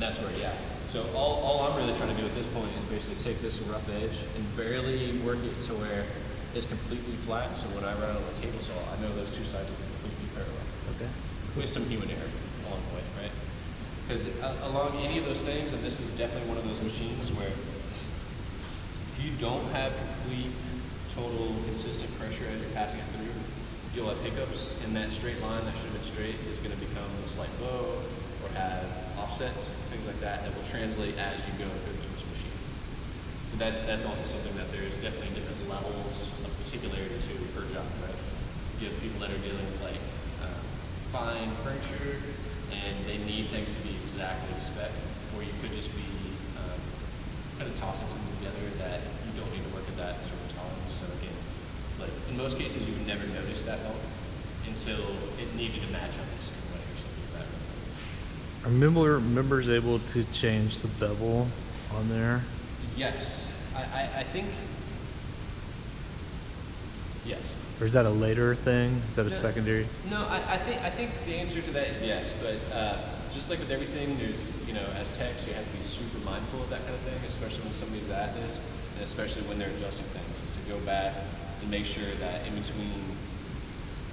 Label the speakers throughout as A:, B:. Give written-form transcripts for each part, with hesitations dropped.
A: And that's where, yeah. So all I'm really trying to do at this point is basically take this rough edge and barely work it to where it's completely flat. So when I run on the table saw, I know those two sides are completely parallel.
B: Okay.
A: With some human error along the way, right? Because along any of those things, and this is definitely one of those machines where if you don't have complete, total, consistent pressure as you're passing it through, you'll have hiccups, and that straight line that should have been straight is going to become a slight bow or have offsets, things like that, that will translate as you go through each machine. So that's also something that there's definitely different levels of particularity to per job, right? You have people that are dealing with like fine furniture, and they need things to be exactly the spec, or you could just be kind of tossing something together that you don't need to work at that certain time. So again, it's like in most cases you would never notice that bump until it needed to match up in a certain way or something like that.
B: Are members able to change the bevel on there?
A: Yes, I think yes.
B: Or is that a later thing? Is that a secondary?
A: No, I think the answer to that is yes, but just like with everything, there's, you know, as techs, you have to be super mindful of that kind of thing, especially when somebody's at this, and especially when they're adjusting things, is to go back and make sure that in between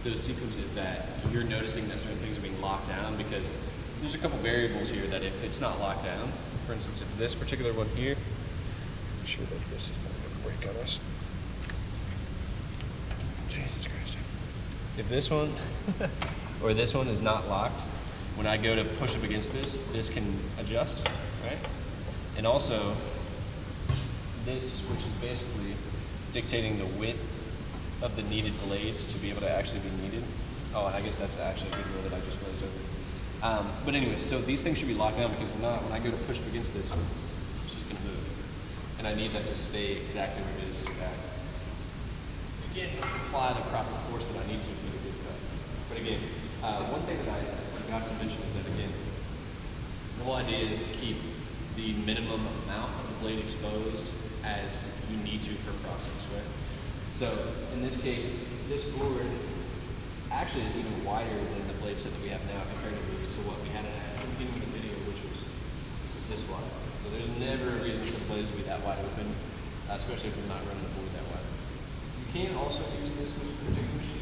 A: those sequences that you're noticing that certain things are being locked down, because there's a couple variables here that if it's not locked down, for instance, if this particular one here, make sure that this is not going to break on us. Jesus Christ. If this one or this one is not locked, when I go to push up against this, this can adjust, right? And also, this, which is basically dictating the width of the needed blades to be able to actually be needed. Oh, and I guess that's actually a good rule that I just glazed over. But anyway, so these things should be locked down, because if not, when I go to push up against this, it's just gonna move. And I need that to stay exactly where it is. Again, apply the proper force that I need to get a good cut. But again, one thing that I forgot to mention is that, again, the whole idea is to keep the minimum amount of the blade exposed as you need to per process, right? So in this case, this board actually is even wider than the blade set that we have now comparatively to what we had at the beginning of the video, which was this wide. So there's never a reason for the blades to be that wide open, especially if we're not running the board that wide. You can also use this particular machine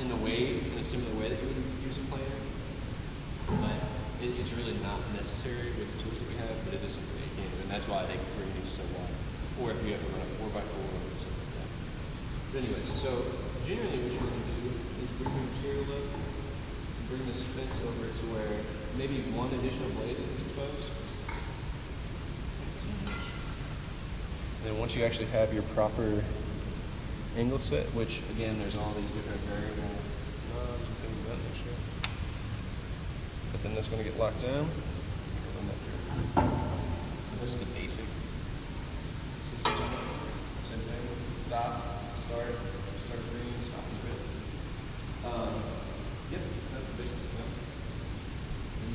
A: in a similar way that you would use a planer, but it's really not necessary with the tools that we have, but it is something that you can do, and that's why they bring these so wide. Or if you have to run a 4x4 or something like that. But anyway, so generally what you're going to do is bring your material up, bring this fence over to where maybe one additional blade is exposed. And then once you actually have your proper angle set, which again, there's all these different variable knobs and things of that nature. But then that's going to get locked down. This is the basic system. Same thing. Stop, start green, stop and quit. Yep, that's the basic system.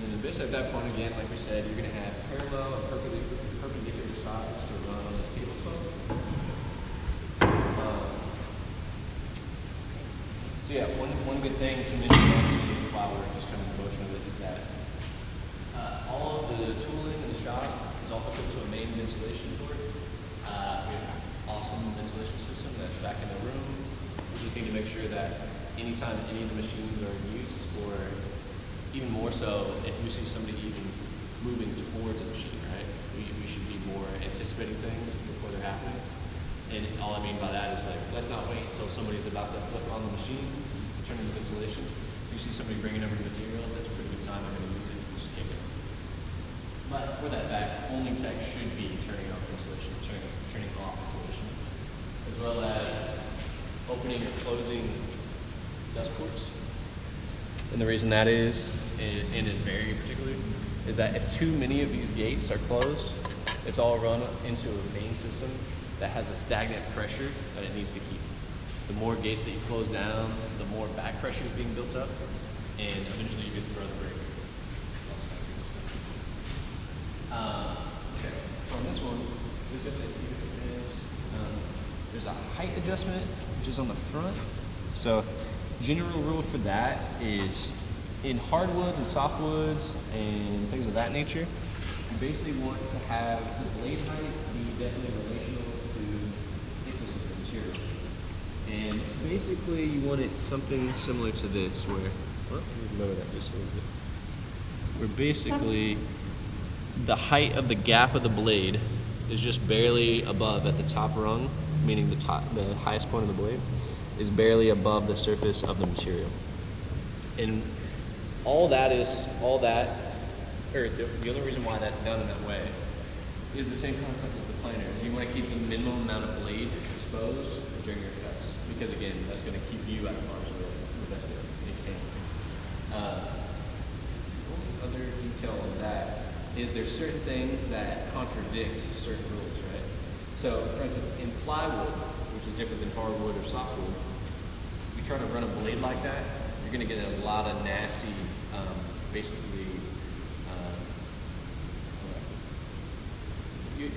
A: And then basically at that point, again, like we said, you're going to have parallel and perpendicular sides to run on this table saw. So yeah, one good thing to mention actually while we're just kind of in motion of it is that all of the tooling in the shop is all hooked up to a main ventilation port. We have an awesome ventilation system that's back in the room. We just need to make sure that anytime any of the machines are in use, or even more so if you see somebody even moving towards a machine, right? We should be more anticipating things before they're happening. And all I mean by that is, like, let's not wait until somebody's about to flip on the machine to turn into ventilation. If you see somebody bringing over the material, that's a pretty good time they're going to use it. Just kick it. But for that fact, only tech should be turning on ventilation, turning off ventilation, as well as opening or closing dust ports. And the reason that is, and is very particular, is that if too many of these gates are closed, it's all run into a main system that has a stagnant pressure that it needs to keep. The more gates that you close down, the more back pressure is being built up, and eventually you get to throw the brake. Okay, so on this one, there's definitely a few different things. There's a height adjustment, which is on the front. So general rule for that is in hardwoods and softwoods and things of that nature, you basically want to have the blade height be definitely relational to thickness of the material. And basically you want it something similar to this where, well, let me lower that just a little bit. Where basically the height of the gap of the blade is just barely above at the top rung, meaning the highest point of the blade is barely above the surface of the material. And the only reason why that's done in that way is the same concept as the planer, is you want to keep the minimum amount of blade exposed during your cuts, because again, that's going to keep you out of harm's way the best that it can. The only other detail on that is there's certain things that contradict certain rules, right? So, for instance, in plywood, which is different than hardwood or softwood, if you try to run a blade like that, you're going to get a lot of nasty,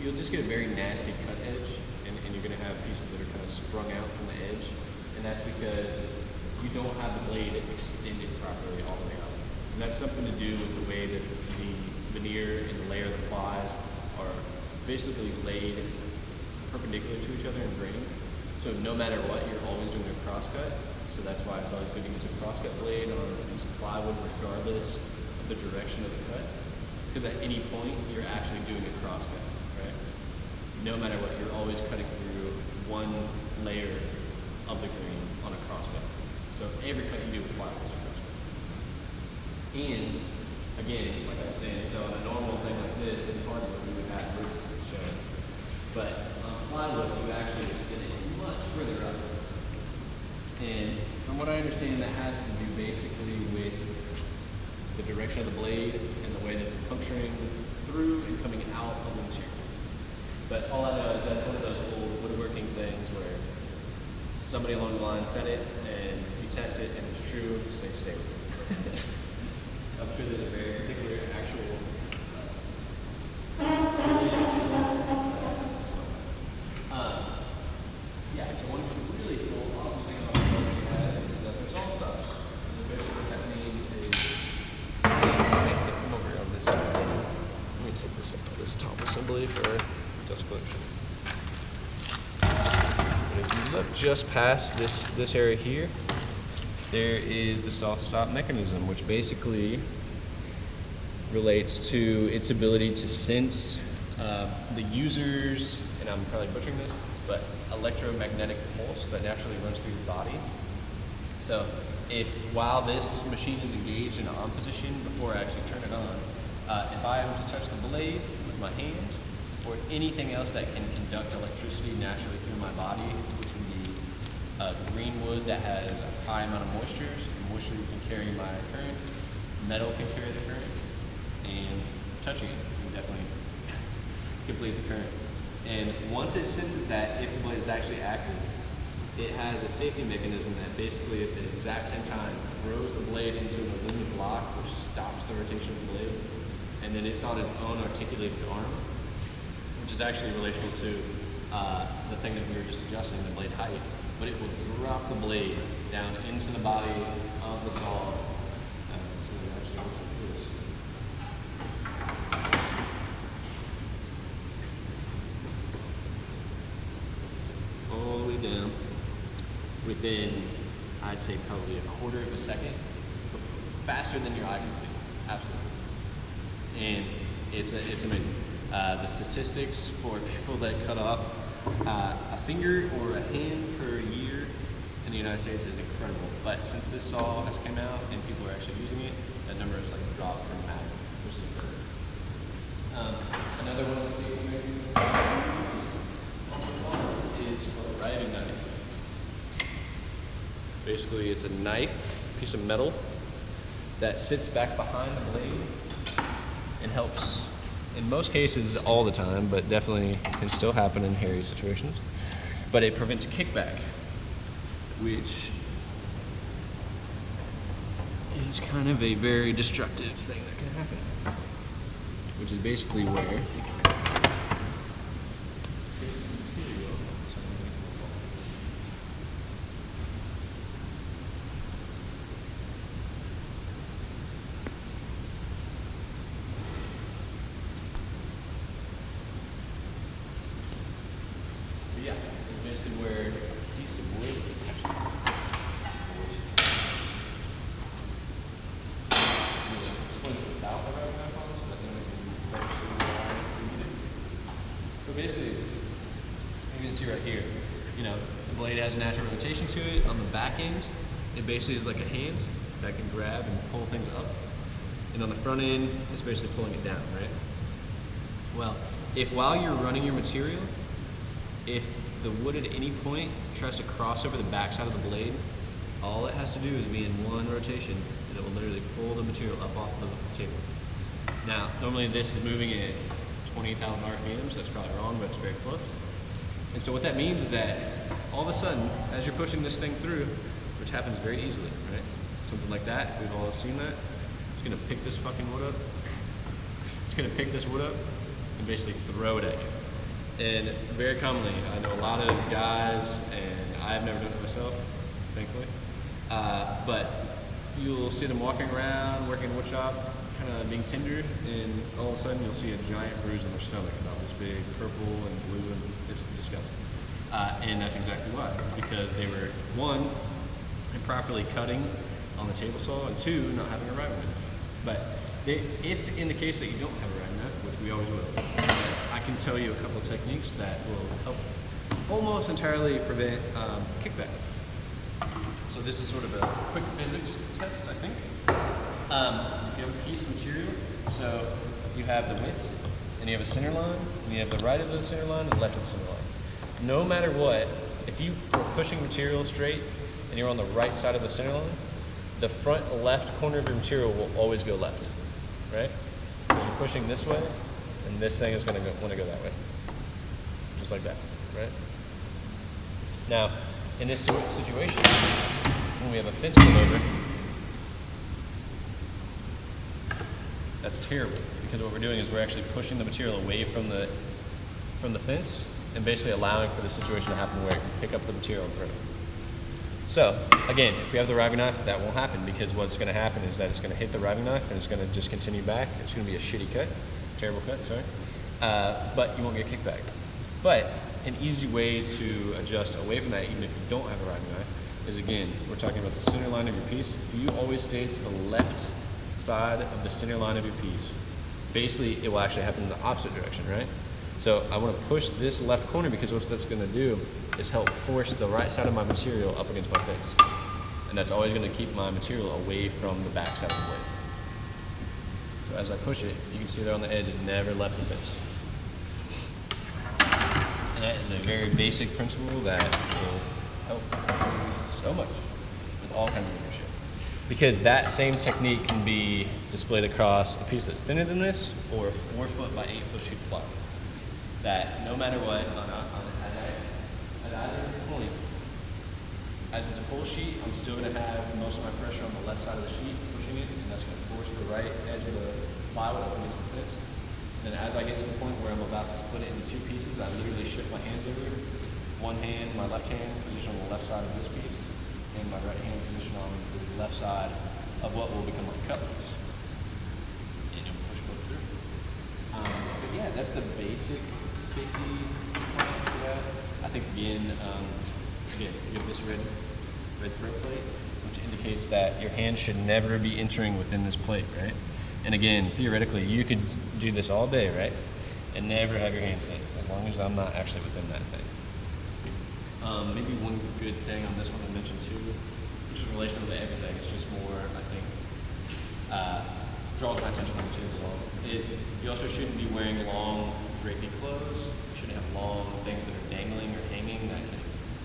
A: you'll just get a very nasty cut edge, and you're going to have pieces that are kind of sprung out from the edge, and that's because you don't have the blade extended properly all the way out. And that's something to do with the way that the veneer and the layer of the plies are basically laid perpendicular to each other in grain. So no matter what, you're always doing a cross cut. So that's why it's always good to use a cross cut blade on a piece of plywood regardless of the direction of the cut. Because at any point, you're actually doing a cross cut, right? No matter what, you're always cutting through one layer of the grain on a cross cut. So every cut you do with plywood is a cross cut. And again, like I was saying, so on a normal thing like this, in hardwood, we would have this shown. But on plywood, you actually extend it much further up. And from what I understand, that has to do basically with the direction of the blade and the way that it's puncturing through and coming out of the material. But all I know is that's one of those old woodworking things where somebody along the line said it, and you test it, and it's true, so you stay with it. I'm sure there's a very particular actual yeah, so one really cool, awesome thing about the saw that we have is that they're saw stops. And basically what that means is, come over on this side. Let me take this up to this top assembly for dust collection. And if you look just past this area here, there is the saw stop mechanism, which basically relates to its ability to sense the user's, and I'm probably butchering this, but electromagnetic pulse that naturally runs through your body. So if while this machine is engaged in an on position, before I actually turn it on, if I am to touch the blade with my hand, or anything else that can conduct electricity naturally through my body, which would be green wood that has a high amount of moisture, so the moisture can carry my current, metal can carry the current, and touching it can definitely complete the current. And once it senses that, if the blade is actually active, it has a safety mechanism that basically at the exact same time throws the blade into an aluminum block, which stops the rotation of the blade, and then it's on its own articulated arm, which is actually relational to the thing that we were just adjusting, the blade height, but it will drop the blade down into the body of the saw. So it actually looks like this. All the way down within, I'd say probably a quarter of a second, faster than your eye can see, absolutely. And it's amazing. The statistics for people that cut off a finger or a hand per year in the United States is incredible. But since this saw has come out and people are actually using it, that number has like dropped dramatically, which is incredible. Another one of the safety measures on the saw is called a riving knife. Basically, it's a knife, piece of metal that sits back behind the blade and helps, in most cases, all the time, but definitely can still happen in hairy situations. But it prevents kickback, which is kind of a very destructive thing that can happen. Which is basically where the routing knife on so that then we can better see the line if we need it. But basically, you can see right here, you know, the blade has a natural rotation to it. On the back end, it basically is like a hand that can grab and pull things up. And on the front end, it's basically pulling it down, right? Well, if while you're running your material, if the wood at any point tries to cross over the backside of the blade, all it has to do is be in one rotation, and it will literally pull the material up off the table. Now, normally this is moving at 20,000 RPMs, so that's probably wrong, but it's very close. And so what that means is that all of a sudden, as you're pushing this thing through, which happens very easily, right? Something like that, we've all seen that. It's gonna pick this fucking wood up. It's gonna pick this wood up and basically throw it at you. And very commonly, I know a lot of guys, and I've never done it myself, thankfully, but you'll see them walking around, working in woodshop, kind of being tender, and all of a sudden you'll see a giant bruise on their stomach, about this big, purple and blue, and it's disgusting. And that's exactly why. It's because they were, one, improperly cutting on the table saw, and two, not having a routing knife. But if in the case that you don't have a routing knife, which we always will, I can tell you a couple of techniques that will help almost entirely prevent kickback. So this is sort of a quick physics test, I think. If you have a piece of material, so you have the width, and you have a center line, and you have the right of the center line and the left of the center line. No matter what, if you are pushing material straight and you're on the right side of the center line, the front left corner of your material will always go left, right? Because you're pushing this way, and this thing is going to want to go that way. Just like that, right? Now, in this situation, when we have a fence pulled over, that's terrible, because what we're doing is we're actually pushing the material away from the fence and basically allowing for the situation to happen where it can pick up the material and throw it. So, again, if we have the riving knife, that won't happen, because what's going to happen is that it's going to hit the riving knife and it's going to just continue back. It's going to be a shitty cut, terrible cut, sorry, but you won't get kickback. But an easy way to adjust away from that, even if you don't have a riving knife, is, again, we're talking about the center line of your piece. If you always stay to the left side of the center line of your piece, basically it will actually happen in the opposite direction, right? So I want to push this left corner, because what that's going to do is help force the right side of my material up against my fence. And that's always going to keep my material away from the back side of the blade. So as I push it, you can see there on the edge, it never left the fence. And that is a very basic principle that will help so much with all kinds of different shit. Because that same technique can be displayed across a piece that's thinner than this, or a 4 foot by 8 foot sheet of plywood. That no matter what, at either point, as it's a full sheet, I'm still going to have most of my pressure on the left side of the sheet pushing it, and that's going to force the right edge of the plywood up against the fence. And as I get to the point where I'm about to split it into two pieces, I literally shift my hands over. One hand, my left hand, position on the left side of this piece, and my right hand position on the left side of what will become my cut piece. And you'll push both through. But yeah, that's the basic safety components for that. I think again, you have this red thread plate, which indicates that your hand should never be entering within this plate, right? And again, theoretically, you could do this all day, right? And never have your hands in, as long as I'm not actually within that thing. Maybe one good thing on this one I mentioned too, which is relational to everything, it's just more, I think, draws my attention to too, is you also shouldn't be wearing long drapey clothes. You shouldn't have long things that are dangling or hanging that can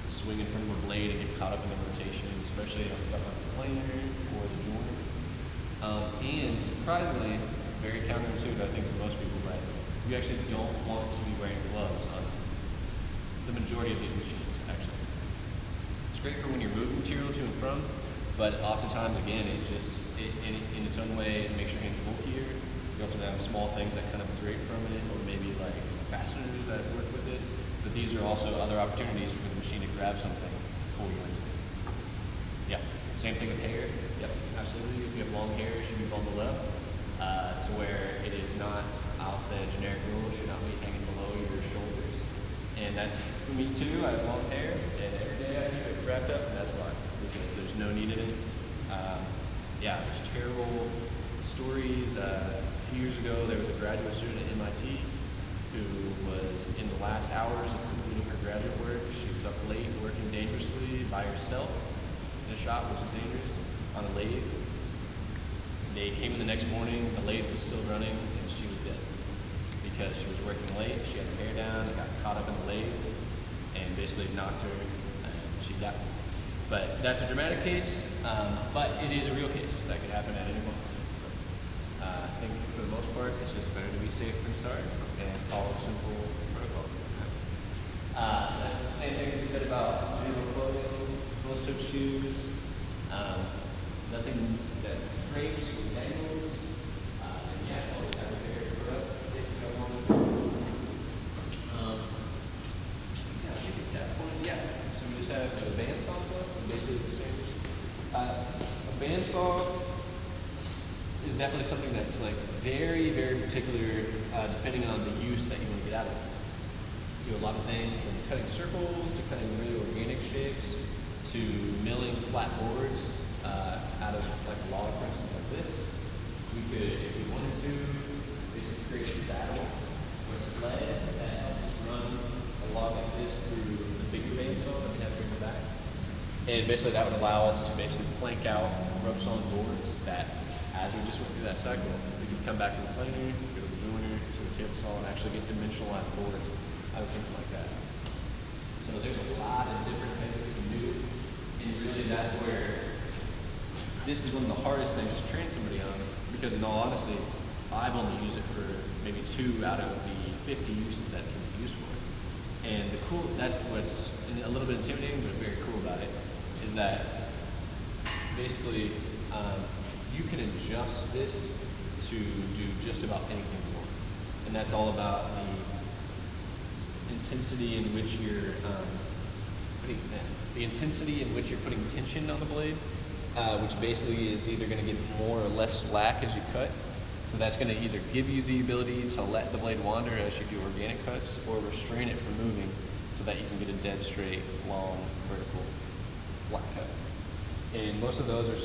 A: swing in front of a blade and get caught up in the rotation, especially on stuff like the planer or the joint. And surprisingly, very counterintuitive, I think, for most people, right? You actually don't want to be wearing gloves on the majority of these machines, actually. It's great for when you're moving material to and from, but oftentimes, again, in its own way, it makes your hands bulkier. You often have small things that kind of drape from it, or maybe like fasteners that work with it. But these are also other opportunities for the machine to grab something and pull you into it. Yeah, same thing with hair. Yep, absolutely. If you have long hair, it should be bundled up to where it is not, I'll say a generic rule, it should not be hanging below your shoulders. And that's for me too. I have long hair, and every day I keep it wrapped up, and that's why, because there's no need in it. Yeah, there's terrible stories. A few years ago, there was a graduate student at MIT who was in the last hours of completing her graduate work. She was up late working dangerously by herself in a shop, which is dangerous, on a lathe. They came in the next morning, the lathe was still running, and she was dead. Because she was working late, she had her hair down, and got caught up in the lathe, and basically knocked her, and she died. But that's a dramatic case, but it is a real case that could happen at any moment. So I think for the most part, it's just better to be safe than sorry and follow simple protocol. That's the same thing we said about general clothing, closed-toed shoes, nothing that drapes or dangles, and yeah, always have your hair put up if you don't want to. Yeah, I think at that point, yeah. So we just have the bandsaws left, basically the same. A bandsaw is definitely something that's like very, very particular, depending on the use that you want to get out of it. You do a lot of things from cutting circles to cutting really organic shapes to milling flat boards out of like a log, for instance, like this. We could, if we wanted to, basically create a saddle or a sled that helps us run a log like this through the bigger bandsaw that we have here in the back. And basically that would allow us to basically plank out rough sawn boards that, as we just went through that cycle, we could come back to the planer, go to the joiner, to the table saw, and actually get dimensionalized boards out of something like that. So there's a lot of different things we can do, and really that's where this is one of the hardest things to train somebody on, because in all honesty, I've only used it for maybe 2 out of the 50 uses that it can be used for. And that's what's a little bit intimidating, but very cool about it, is that basically you can adjust this to do just about anything you want. And that's all about the intensity in which you're putting tension on the blade, which basically is either going to get more or less slack as you cut. So that's going to either give you the ability to let the blade wander as you do organic cuts, or restrain it from moving so that you can get a dead straight, long, vertical, flat cut. And most of those are